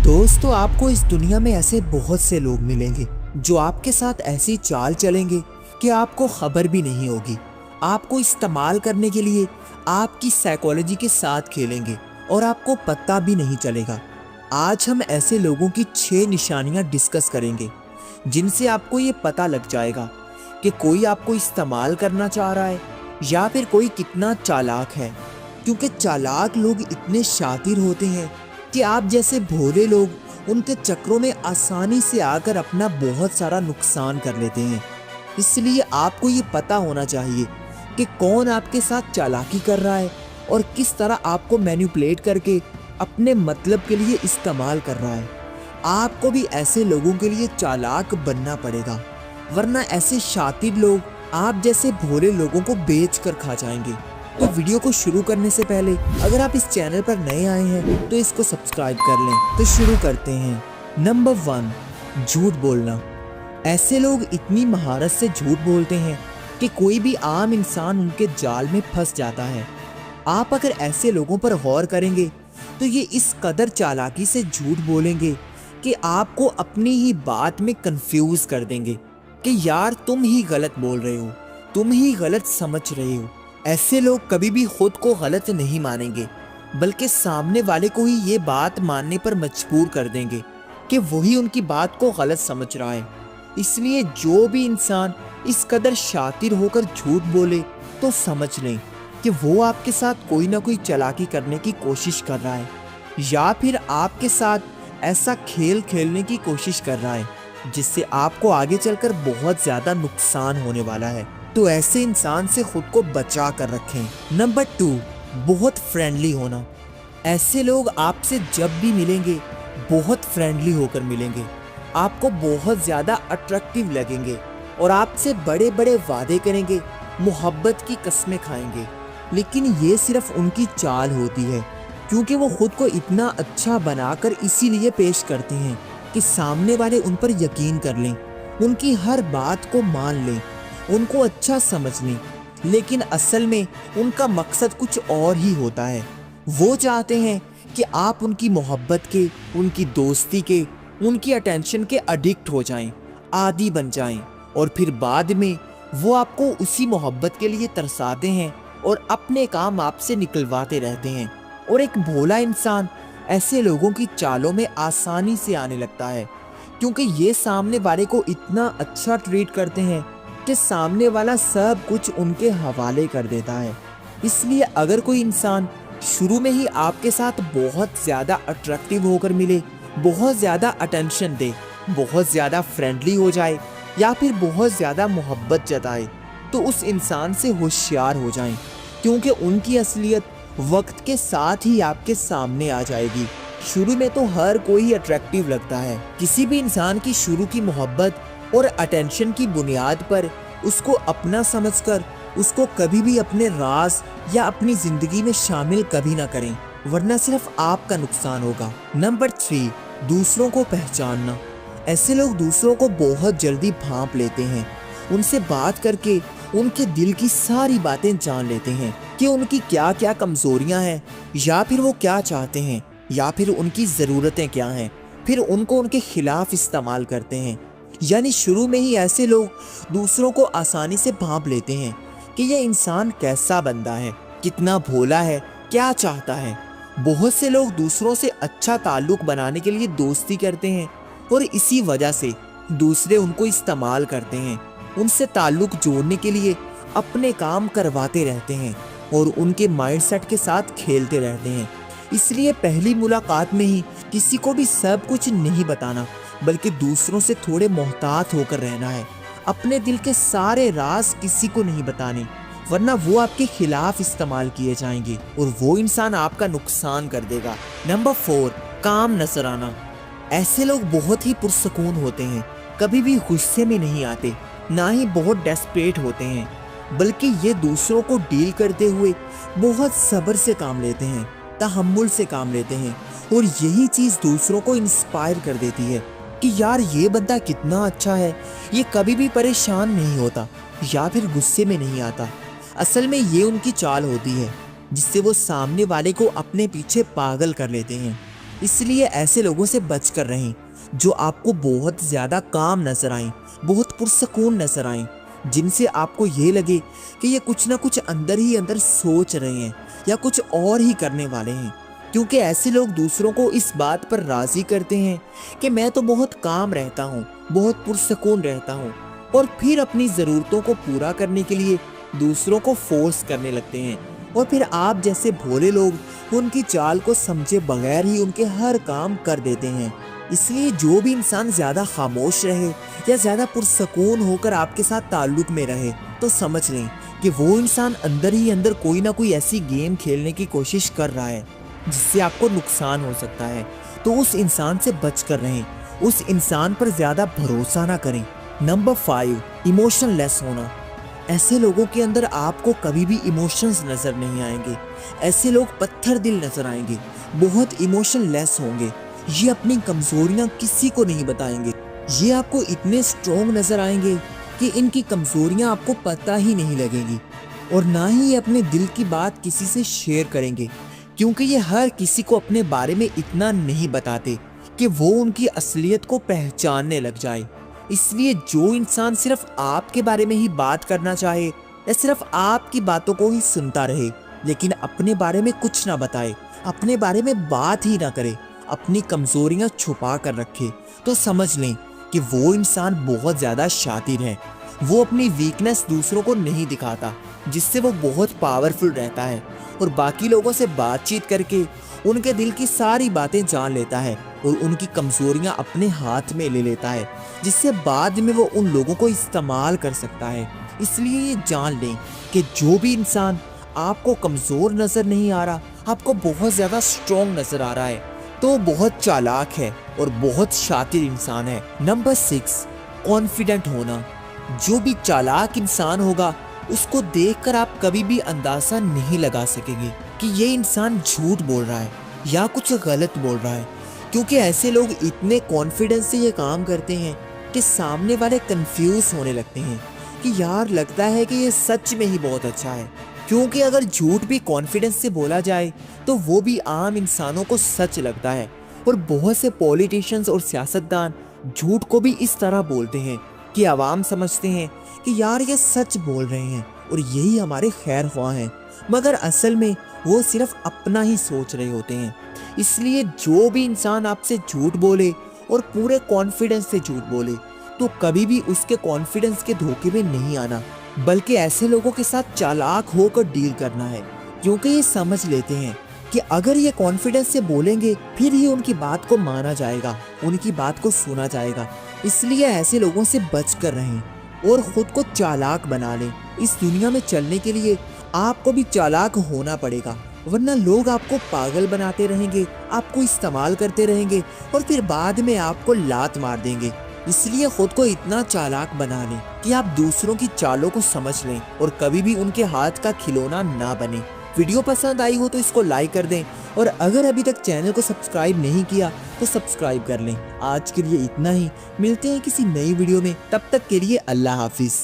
दोस्तों, आपको इस दुनिया में ऐसे बहुत से लोग मिलेंगे जो आपके साथ ऐसी चाल चलेंगे कि आपको खबर भी नहीं होगी। आपको इस्तेमाल करने के लिए आपकी साइकोलॉजी के साथ खेलेंगे और आपको पता भी नहीं चलेगा। आज हम ऐसे लोगों की 6 निशानियां डिस्कस करेंगे जिनसे आपको ये पता लग जाएगा कि कोई आपको इस्तेमाल करना चाह रहा है या फिर कोई कितना चालाक है। क्योंकि चालाक लोग इतने शातिर होते हैं कि आप जैसे भोले लोग उनके चक्रों में आसानी से आकर अपना बहुत सारा नुकसान कर लेते हैं। इसलिए आपको ये पता होना चाहिए कि कौन आपके साथ चालाकी कर रहा है और किस तरह आपको मैनिपुलेट करके अपने मतलब के लिए इस्तेमाल कर रहा है। आपको भी ऐसे लोगों के लिए चालाक बनना पड़ेगा, वरना ऐसे शातिर लोग आप जैसे भोले लोगों को बेच कर खा जाएंगे। तो वीडियो को शुरू करने से पहले अगर आप इस चैनल पर नए आए हैं तो इसको सब्सक्राइब कर लें। तो शुरू करते हैं। नंबर 1, झूठ बोलना। ऐसे लोग इतनी महारत से झूठ बोलते हैं कि कोई भी आम इंसान उनके जाल में फंस जाता है। आप अगर ऐसे लोगों पर गौर करेंगे तो ये इस कदर चालाकी से झूठ बोलेंगे कि आपको अपनी ही बात में कंफ्यूज कर देंगे कि यार तुम ही गलत बोल रहे हो, तुम ही गलत समझ रहे हो। ऐसे लोग कभी भी खुद को गलत नहीं मानेंगे, बल्कि सामने वाले को ही ये बात मानने पर मजबूर कर देंगे कि वही उनकी बात को गलत समझ रहा है। इसलिए जो भी इंसान इस कदर शातिर होकर झूठ बोले तो समझ लें कि वो आपके साथ कोई ना कोई चालाकी करने की कोशिश कर रहा है या फिर आपके साथ ऐसा खेल खेलने की कोशिश कर रहा है जिससे आपको आगे चलकर बहुत ज्यादा नुकसान होने वाला है। तो ऐसे इंसान से खुद को बचा कर रखें। नंबर 2, बहुत फ्रेंडली होना। ऐसे लोग आपसे जब भी मिलेंगे बहुत फ्रेंडली होकर मिलेंगे, आपको बहुत ज्यादा अट्रैक्टिव लगेंगे और आपसे बड़े बड़े वादे करेंगे, मोहब्बत की कस्में खाएंगे। लेकिन ये सिर्फ उनकी चाल होती है, क्योंकि वो खुद को इतना अच्छा बनाकर इसीलिए पेश करते हैं कि सामने वाले उन पर यकीन कर लें, उनकी हर बात को मान लें, उनको अच्छा समझ लें। लेकिन असल में उनका मकसद कुछ और ही होता है। वो चाहते हैं कि आप उनकी मोहब्बत के, उनकी दोस्ती के, उनकी अटेंशन के एडिक्ट हो जाएं, आदी बन जाएं, और फिर बाद में वो आपको उसी मोहब्बत के लिए तरसाते हैं और अपने काम आपसे निकलवाते रहते हैं। और एक भोला इंसान ऐसे लोगों की चालों में आसानी से आने लगता है, क्योंकि ये सामने वाले को इतना अच्छा ट्रीट करते हैं कि सामने वाला सब कुछ उनके हवाले कर देता है। इसलिए अगर कोई इंसान शुरू में ही आपके साथ बहुत ज़्यादा अट्रैक्टिव होकर मिले, बहुत ज़्यादा अटेंशन दे, बहुत ज़्यादा फ्रेंडली हो जाए या फिर बहुत ज़्यादा मोहब्बत जताए, तो उस इंसान से होशियार हो जाएं, क्योंकि उनकी असलियत वक्त के साथ ही आपके सामने आ जाएगी। शुरू में तो हर कोई अट्रैक्टिव लगता है। किसी भी इंसान की शुरू की मोहब्बत और अटेंशन की बुनियाद पर उसको अपना समझकर उसको कभी भी अपने राज या अपनी जिंदगी में शामिल कभी ना करें, वरना सिर्फ आपका नुकसान होगा। नंबर 3, दूसरों को पहचानना। ऐसे लोग दूसरों को बहुत जल्दी भांप लेते हैं। उनसे बात करके उनके दिल की सारी बातें जान लेते हैं कि उनकी क्या क्या कमजोरियां हैं, या फिर वो क्या चाहते हैं, या फिर उनकी ज़रूरतें क्या हैं। फिर उनको उनके खिलाफ इस्तेमाल करते हैं। यानी शुरू में ही ऐसे लोग दूसरों को आसानी से भांप लेते हैं कि ये इंसान कैसा बंदा है, कितना भोला है, क्या चाहता है। बहुत से लोग दूसरों से अच्छा ताल्लुक बनाने के लिए दोस्ती करते हैं और इसी वजह से दूसरे उनको इस्तेमाल करते हैं। उनसे ताल्लुक जोड़ने के लिए अपने काम करवाते रहते हैं और उनके माइंडसेट के साथ खेलते रहते हैं। इसलिए पहली मुलाकात में ही किसी को भी सब कुछ नहीं बताना, बल्कि दूसरों से थोड़े मोहतात होकर रहना है। अपने दिल के सारे राज किसी को नहीं बताने, वरना वो आपके खिलाफ इस्तेमाल किए जाएंगे और वो इंसान आपका नुकसान कर देगा। नंबर 4, काम नजर आना। ऐसे लोग बहुत ही पुरसकून होते हैं, कभी भी गुस्से में नहीं आते, ना ही बहुत डेस्परेट होते हैं, बल्कि ये दूसरों को डील करते हुए बहुत सब्र से काम लेते हैं, तहम्मुल से काम लेते हैं। और यही चीज़ दूसरों को इंस्पायर कर देती है कि यार ये बंदा कितना अच्छा है, ये कभी भी परेशान नहीं होता या फिर गुस्से में नहीं आता। असल में ये उनकी चाल होती है जिससे वो सामने वाले को अपने पीछे पागल कर लेते हैं। اس لیے ایسے لوگوں سے بچ کر رہیں جو آپ کو بہت زیادہ کام نظر آئیں، بہت پرسکون نظر آئیں، جن سے آپ کو یہ لگے کہ یہ کچھ نہ کچھ اندر ہی اندر سوچ رہے ہیں یا کچھ اور ہی کرنے والے ہیں، کیونکہ ایسے لوگ دوسروں کو اس بات پر راضی کرتے ہیں کہ میں تو بہت کام رہتا ہوں، بہت پرسکون رہتا ہوں، اور پھر اپنی ضرورتوں کو پورا کرنے کے لیے دوسروں کو فورس کرنے لگتے ہیں، اور پھر آپ جیسے بھولے لوگ ان کی چال کو سمجھے بغیر ہی ان کے ہر کام کر دیتے ہیں۔ اس لیے جو بھی انسان زیادہ خاموش رہے یا زیادہ پرسکون ہو کر آپ کے ساتھ تعلق میں رہے تو سمجھ لیں کہ وہ انسان اندر ہی اندر کوئی نہ کوئی ایسی گیم کھیلنے کی کوشش کر رہا ہے جس سے آپ کو نقصان ہو سکتا ہے، تو اس انسان سے بچ کر رہیں، اس انسان پر زیادہ بھروسہ نہ کریں۔ نمبر 5، ایموشن لیس ہونا۔ ایسے لوگوں کے اندر آپ کو کبھی بھی ایموشنز نظر نہیں آئیں گے، ایسے لوگ پتھر دل نظر آئیں گے، بہت ایموشن لیس ہوں گے، یہ اپنی کمزوریاں کسی کو نہیں بتائیں گے، یہ آپ کو اتنے سٹرونگ نظر آئیں گے کہ ان کی کمزوریاں آپ کو پتہ ہی نہیں لگیں گی، اور نہ ہی یہ اپنے دل کی بات کسی سے شیئر کریں گے، کیونکہ یہ ہر کسی کو اپنے بارے میں اتنا نہیں بتاتے کہ وہ ان کی اصلیت کو پہچاننے لگ جائے۔ اس لیے جو انسان صرف آپ کے بارے میں ہی بات کرنا چاہے یا صرف آپ کی باتوں کو ہی سنتا رہے لیکن اپنے بارے میں کچھ نہ بتائے، اپنے بارے میں بات ہی نہ کرے، اپنی کمزوریاں چھپا کر رکھے، تو سمجھ لیں کہ وہ انسان بہت زیادہ شاطر ہے۔ وہ اپنی ویکنس دوسروں کو نہیں دکھاتا، جس سے وہ بہت پاورفل رہتا ہے اور باقی لوگوں سے بات چیت کر کے ان کے دل کی ساری باتیں جان لیتا ہے اور ان کی کمزوریاں اپنے ہاتھ میں لے لیتا ہے، جس سے بعد میں وہ ان لوگوں کو استعمال کر سکتا ہے۔ اس لیے یہ جان لیں کہ جو بھی انسان آپ کو کمزور نظر نہیں آ رہا، آپ کو بہت زیادہ سٹرونگ نظر آ رہا ہے، تو وہ بہت چالاک ہے اور بہت شاطر انسان ہے۔ نمبر 6، کانفیڈنٹ ہونا۔ جو بھی چالاک انسان ہوگا اس کو دیکھ کر آپ کبھی بھی اندازہ نہیں لگا سکیں گے کہ یہ انسان جھوٹ بول رہا ہے یا کچھ غلط بول رہا ہے، کیونکہ ایسے لوگ اتنے کانفیڈنس سے یہ کام کرتے ہیں کہ سامنے والے کنفیوز ہونے لگتے ہیں کہ یار لگتا ہے کہ یہ سچ میں ہی بہت اچھا ہے، کیونکہ اگر جھوٹ بھی کانفیڈنس سے بولا جائے تو وہ بھی عام انسانوں کو سچ لگتا ہے، اور بہت سے پولیٹیشنز اور سیاستدان جھوٹ کو بھی اس طرح بولتے ہیں کہ عوام سمجھتے ہیں کہ یار یہ سچ بول رہے ہیں اور یہی ہمارے خیر خواہ ہیں، مگر اصل میں وہ صرف اپنا ہی سوچ رہے ہوتے ہیں۔ اس لیے جو بھی انسان آپ سے جھوٹ بولے اور پورے کانفیڈنس سے جھوٹ بولے تو کبھی بھی اس کے کانفیڈنس کے دھوکے میں نہیں آنا، بلکہ ایسے لوگوں کے ساتھ چالاک ہو کر ڈیل کرنا ہے، کیونکہ یہ سمجھ لیتے ہیں کہ اگر یہ کانفیڈنس سے بولیں گے پھر ہی ان کی بات کو مانا جائے گا، ان کی بات کو سنا جائے گا۔ اس لیے ایسے لوگوں سے بچ کر رہیں اور خود کو چالاک بنا لیں۔ اس دنیا میں چلنے کے لیے آپ کو بھی چالاک ہونا پڑے گا، ورنہ لوگ آپ کو پاگل بناتے رہیں گے، آپ کو استعمال کرتے رہیں گے اور پھر بعد میں آپ کو لات مار دیں گے۔ اس لیے خود کو اتنا چالاک بنا لیں کہ آپ دوسروں کی چالوں کو سمجھ لیں اور کبھی بھی ان کے ہاتھ کا کھلونا نہ بنیں۔ ویڈیو پسند آئی ہو تو اس کو لائک کر دیں، اور اگر ابھی تک چینل کو سبسکرائب نہیں کیا تو سبسکرائب کر لیں۔ آج کے لیے اتنا ہی، ملتے ہیں کسی نئی ویڈیو میں، تب تک کے لیے اللہ حافظ۔